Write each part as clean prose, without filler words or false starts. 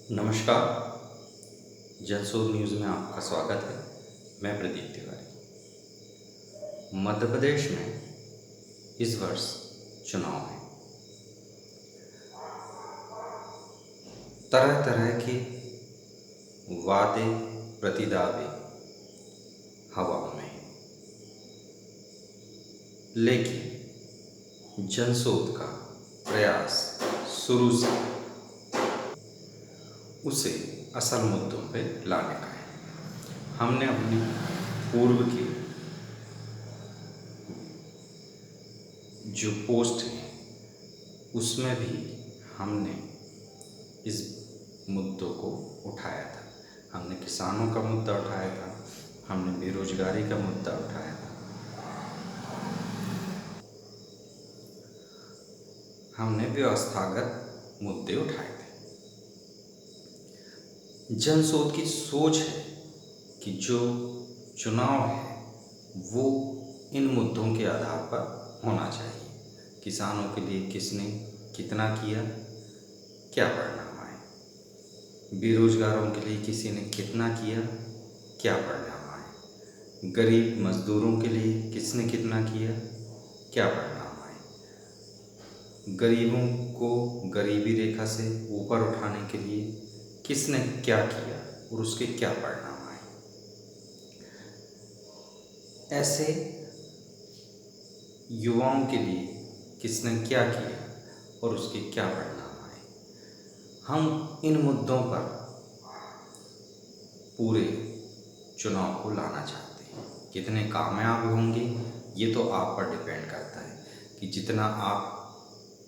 नमस्कार। जनशोध न्यूज़ में आपका स्वागत है। मैं प्रदीप तिवारी। मध्य प्रदेश में इस वर्ष चुनाव है। तरह तरह के वादे प्रतिदावे हवाओं में हैं, लेकिन जनशोध का प्रयास शुरू से उसे असल मुद्दों पे लाने का है। हमने अपनी पूर्व की जो पोस्ट है उसमें भी हमने इस मुद्दों को उठाया था। हमने किसानों का मुद्दा उठाया था, हमने बेरोजगारी का मुद्दा उठाया था, हमने व्यवस्थागत मुद्दे उठाए थे। जनशोध की सोच है कि जो चुनाव है वो इन मुद्दों के आधार पर होना चाहिए। किसानों के लिए किसने कितना किया, क्या परिणाम आए। बेरोजगारों के लिए किसी ने कितना किया, क्या परिणाम आए। गरीब मजदूरों के लिए किसने कितना किया, क्या परिणाम आए। गरीबों को गरीबी रेखा से ऊपर उठाने के लिए किसने क्या किया और उसके क्या परिणाम आए। ऐसे युवाओं के लिए किसने क्या किया और उसके क्या परिणाम आए। हम इन मुद्दों पर पूरे चुनाव को लाना चाहते हैं। कितने कामयाब होंगे ये तो आप पर डिपेंड करता है कि जितना आप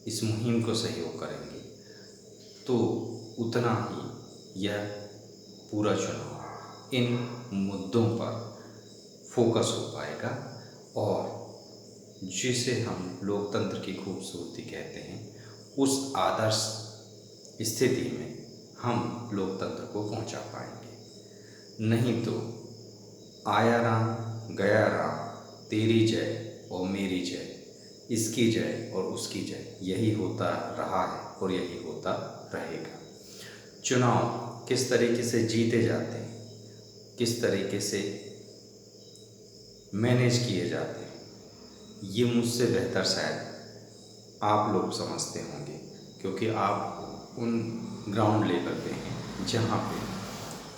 इस मुहिम को सहयोग करेंगे तो उतना ही यह पूरा चुनाव इन मुद्दों पर फोकस हो पाएगा और जिसे हम लोकतंत्र की खूबसूरती कहते हैं उस आदर्श स्थिति में हम लोकतंत्र को पहुंचा पाएंगे। नहीं तो आया राम गया राम, तेरी जय और मेरी जय, इसकी जय और उसकी जय, यही होता रहा है और यही होता रहेगा। चुनाव किस तरीके से जीते जाते हैं, किस तरीके से मैनेज किए जाते हैं, ये मुझसे बेहतर शायद आप लोग समझते होंगे, क्योंकि आप उन ग्राउंड लेवल पे हैं जहाँ पे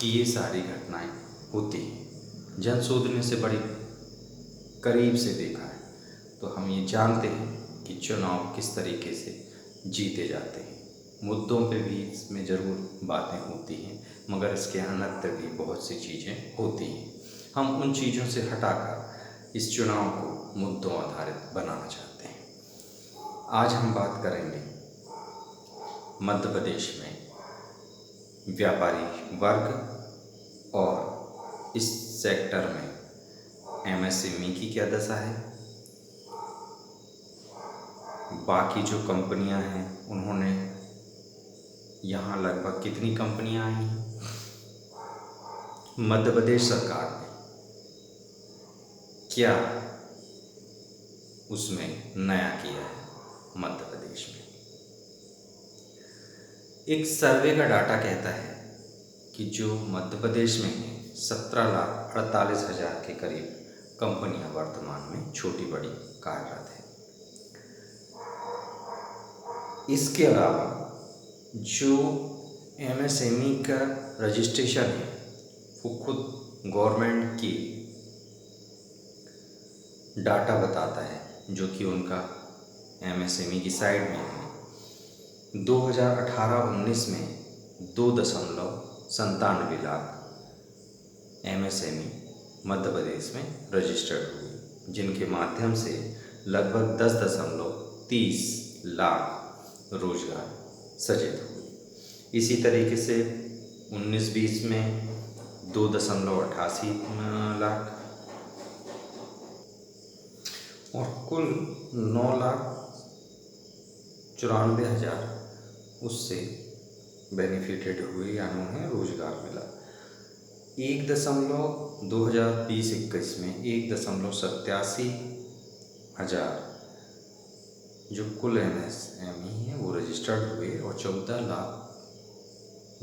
ये सारी घटनाएं होती हैं। जनशोध ने से बड़ी करीब से देखा है तो हम ये जानते हैं कि चुनाव किस तरीके से जीते जाते हैं। मुद्दों पे भी इसमें ज़रूर बातें होती हैं, मगर इसके अन्यत्र भी बहुत सी चीज़ें होती हैं। हम उन चीज़ों से हटाकर इस चुनाव को मुद्दों आधारित बनाना चाहते हैं। आज हम बात करेंगे मध्य प्रदेश में व्यापारी वर्ग और इस सेक्टर में एमएसएमई की क्या दशा है। बाकी जो कंपनियां हैं उन्होंने यहाँ लगभग कितनी कंपनियां आई हैं। मध्य प्रदेश सरकार ने क्या उसमें नया किया है। मध्य प्रदेश में एक सर्वे का डाटा कहता है कि जो मध्य प्रदेश में है 17,48,000 के करीब कंपनियां वर्तमान में छोटी बड़ी कार्यरत है। इसके अलावा जो एमएसएमई का रजिस्ट्रेशन है वो खुद गवर्नमेंट की डाटा बताता है, जो कि उनका एमएसएमई की साइट में है। 2018-19 में 2.97 लाख एमएसएमई मध्य प्रदेश में रजिस्टर्ड हुई, जिनके माध्यम से लगभग 10.30 लाख रोजगार सृजित हुए। इसी तरीके से 19-20 में 2.88 लाख और कुल 9,94,000 उससे बेनिफिटेड हुए, यानी उन्हें रोजगार मिला। 2020-21 में 1.87 हजार जो कुल एमएसएमई है वो रजिस्टर्ड हुए और 14 लाख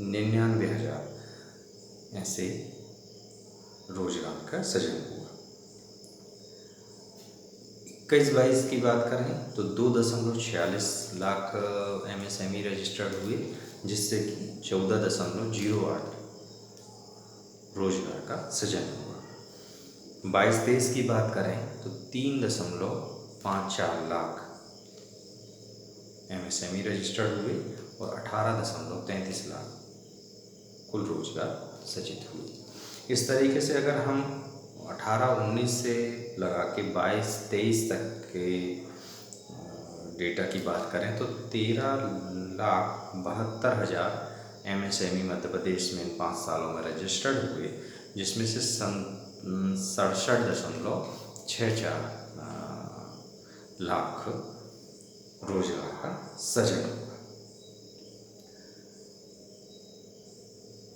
99,000 ऐसे रोजगार का सृजन हुआ। 21-22 की बात करें तो 2.46 लाख MSME रजिस्टर्ड हुए, जिससे कि 14.08 रोजगार का सृजन हुआ। 22-23 की बात करें तो 3.54 लाख MSME रजिस्टर्ड हुए और 18.33 लाख कुल रोजगार सृजित हुए। इस तरीके से अगर हम 18-19 से लगा के 22-23 तक के डेटा की बात करें तो 13,72,000 MSME मध्य प्रदेश में इन 5 सालों में रजिस्टर्ड हुए, जिसमें से 67.64 लाख रोजगार का सृजन हुआ।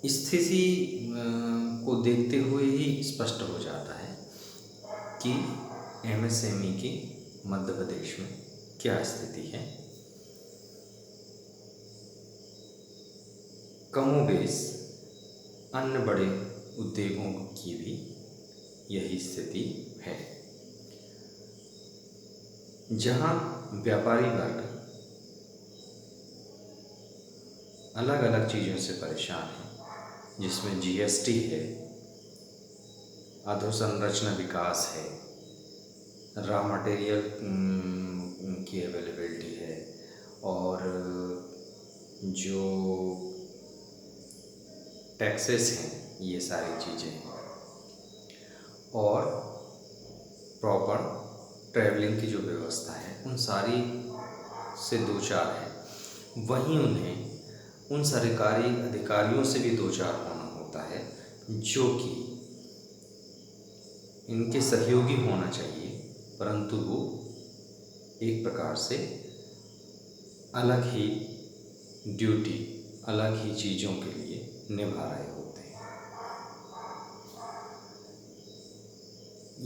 स्थिति को देखते हुए ही स्पष्ट हो जाता है कि MSME की मध्य प्रदेश में क्या स्थिति है। कमोबेश अन्य बड़े उद्योगों की भी यही स्थिति है, जहां व्यापारी वर्ग अलग अलग चीज़ों से परेशान है, जिसमें GST है, अधोसंरचना विकास है, रॉ मटेरियल की अवेलेबिलिटी है, और जो टैक्सेस हैं ये सारी चीज़ें हैं, और प्रॉपर ट्रैवलिंग की जो व्यवस्था है उन सारी से दो चार है। वहीं उन्हें उन सरकारी अधिकारियों से भी दो चार होना होता है, जो कि इनके सहयोगी होना चाहिए, परंतु वो एक प्रकार से अलग ही ड्यूटी, अलग ही चीज़ों के लिए निभा रहे होते हैं।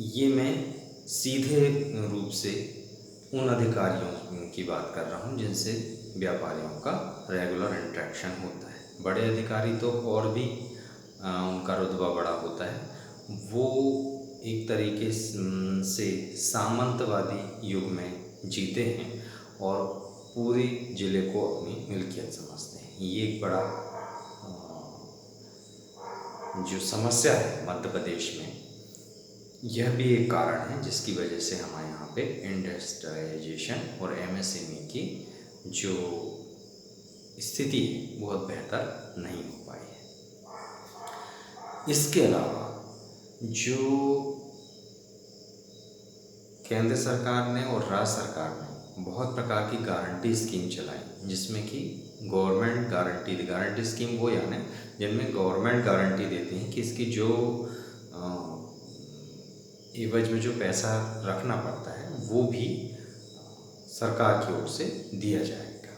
ये मैं सीधे रूप से उन अधिकारियों की बात कर रहा हूँ जिनसे व्यापारियों का रेगुलर इंटरेक्शन होता है। बड़े अधिकारी तो और भी उनका रुतबा बड़ा होता है, वो एक तरीके से सामंतवादी युग में जीते हैं और पूरे ज़िले को अपनी मिल्कियत समझते हैं। ये एक बड़ा जो समस्या है मध्य प्रदेश में, यह भी एक कारण है जिसकी वजह से हमारे यहाँ पे इंडस्ट्रियलाइजेशन और MSME की जो स्थिति है बहुत बेहतर नहीं हो पाई है। इसके अलावा जो केंद्र सरकार ने और राज्य सरकार ने बहुत प्रकार की गारंटी स्कीम चलाई, जिसमें कि गवर्नमेंट गारंटी स्कीम वो यानी जिनमें गवर्नमेंट गारंटी देती है कि इसकी जो एवज में जो पैसा रखना पड़ता है वो भी सरकार की ओर से दिया जाएगा।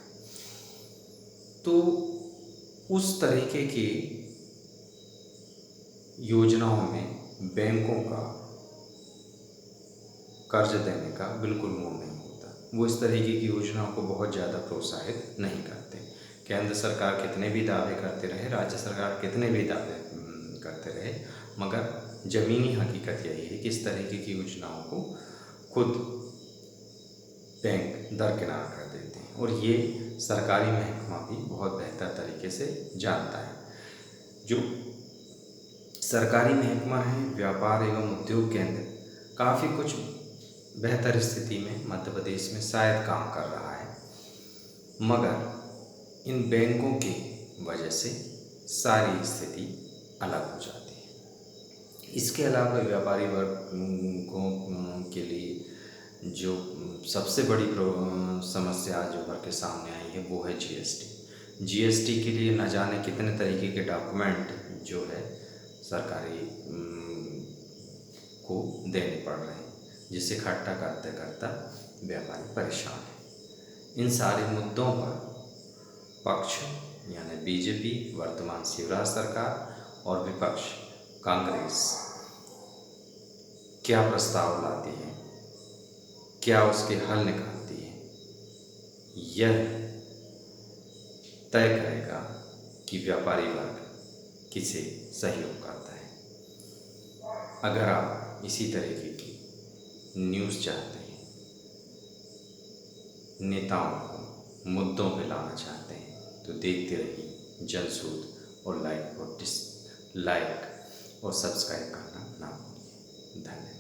तो उस तरीके की योजनाओं में बैंकों का कर्ज देने का बिल्कुल मूड नहीं होता। वो इस तरीके की योजनाओं को बहुत ज़्यादा प्रोत्साहित नहीं करते। केंद्र सरकार कितने भी दावे करते रहे, राज्य सरकार कितने भी दावे करते रहे, मगर ज़मीनी हकीकत यही है कि इस तरीके की योजनाओं को खुद बैंक दरकिनार कर देते हैं, और ये सरकारी महकमा भी बहुत बेहतर तरीके से जानता है। जो सरकारी महकमा है व्यापार एवं उद्योग केंद्र, काफ़ी कुछ बेहतर स्थिति में मध्य प्रदेश में शायद काम कर रहा है, मगर इन बैंकों की वजह से सारी स्थिति अलग हो जाती है। इसके अलावा व्यापारी वर्गों के लिए जो सबसे बड़ी समस्या जो भर के सामने आई है वो है GST के लिए न जाने कितने तरीके के डॉक्यूमेंट जो है सरकारी को देने पड़ रहे हैं, जिसे इकट्ठा करते करता व्यापारी परेशान है। इन सारे मुद्दों पर पक्ष यानी BJP वर्तमान शिवराज सरकार और विपक्ष कांग्रेस क्या प्रस्ताव लाती है, क्या उसके हल निकालती है, यह तय करेगा कि व्यापारी वर्ग किसे सहयोग करता है। अगर आप इसी तरीके की न्यूज़ चाहते हैं, नेताओं को मुद्दों पे लाना चाहते हैं, तो देखते रहिए जनसूद और लाइक और सब्सक्राइब करना ना भूलिए। धन्यवाद।